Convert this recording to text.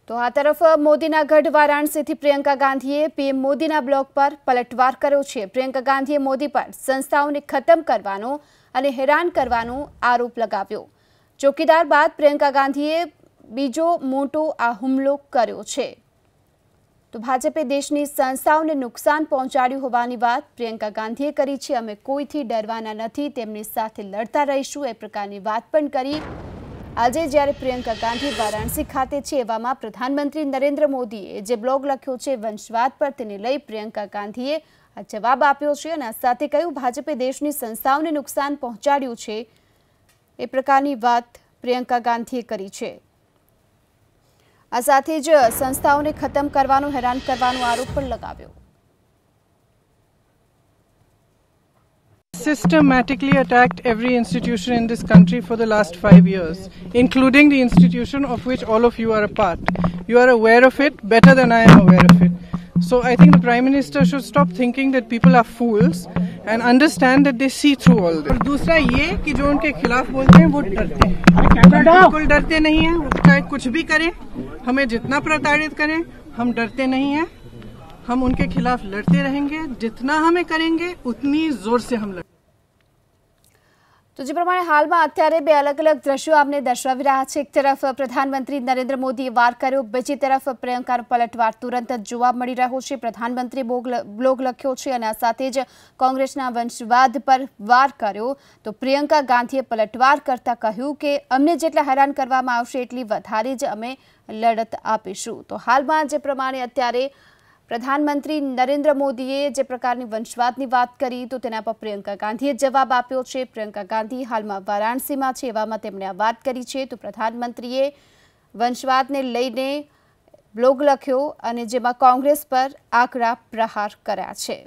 તો આ તરફ મોદીના ગઢ વારાણસીથી પ્રિયંકા ગાંધીએ પીએમ મોદીના બ્લોગ પર પલટવાર કર્યો છે। પ્રિયંકા ગાંધીએ મોદી પર સંસ્થાઓને ખતમ કરવાનો અને હેરાન કરવાનો આરોપ લગાવ્યો। ચોકીદાર બાદ પ્રિયંકા ગાંધીએ બીજો મોટો આ હુમલો કર્યો છે। તો ભાજપે દેશની સંસ્થાઓને નુકસાન પહોંચાડ્યું હોવાની વાત પ્રિયંકા ગાંધીએ કરી છે। અમે કોઈથી ડરવાના નથી, તેમની સાથે લડતા રહીશું એ પ્રકારની વાત પણ કરી। આજે જ્યારે પ્રિયંકા ગાંધી વારાણસી ખાતે છે, એવામાં પ્રધાનમંત્રી નરેન્દ્ર મોદીએ જે બ્લોગ લખ્યો છે વંશવાદ પર, તેને લઈ પ્રિયંકા ગાંધીએ આ જવાબ આપ્યો છે અને આ સાથે કહ્યું ભાજપે દેશની સંસ્થાઓને નુકસાન પહોંચાડ્યું છે એ પ્રકારની વાત પ્રિયંકા ગાંધીએ કરી છે। આ સાથે જ સંસ્થાઓને ખતમ કરવાનો, હેરાન કરવાનો આરોપ પણ લગાવ્યો। Systematically attacked every institution in this country for the last 5 years, including the institution of which all of you are a part. You are aware of it better than I am aware of it. So I think the Prime Minister should stop thinking that people are fools and understand that they see through all this. और दूसरा ये कि जो उनके खिलाफ बोलते हैं वो डरते हैं, बिल्कुल डरते नहीं हैं। चाहे कुछ भी करें, हमें जितना प्रताड़ित करें, हम डरते नहीं हैं। हम उनके खिलाफ लड़ते रहेंगे। जितना हमें करेंगे उतनी जोर से हम लड़ेंगे। तो જે પ્રમાણે હાલમાં અત્યારે બે અલગ અલગ દ્રશ્યો આપને દર્શાવી રહ્યા છે। એક તરફ પ્રધાનમંત્રી નરેન્દ્ર મોદીએ વાર કર્યો, બીજી તરફ પ્રિયંકાનો પલટવાર તુરંત જ જોવા મળી રહ્યો છે। પ્રધાનમંત્રીએ બ્લોગ લખ્યો છે અને આ સાથે જ કોંગ્રેસના વંશવાદ પર વાર કર્યો। તો પ્રિયંકા ગાંધીએ પલટવાર કરતા કહ્યું કે અમને જેટલા હેરાન કરવામાં આવશે એટલી વધારે જ અમે લડત આપીશું। તો હાલમાં જે પ્રમાણે અત્યારે પ્રધાનમંત્રી નરેન્દ્ર મોદીએ જે પ્રકારની વંશવાદની વાત કરી, તો તેના પર પ્રિયંકા ગાંધીએ જવાબ આપ્યો છે। પ્રિયંકા ગાંધી હાલમાં વારાણસીમાં છે, એવામાં તેમણે આ વાત કરી છે। તો પ્રધાનમંત્રીએ વંશવાદને લઈને બ્લોગ લખ્યો અને જેમાં કોંગ્રેસ પર આકરા પ્રહાર કર્યા છે।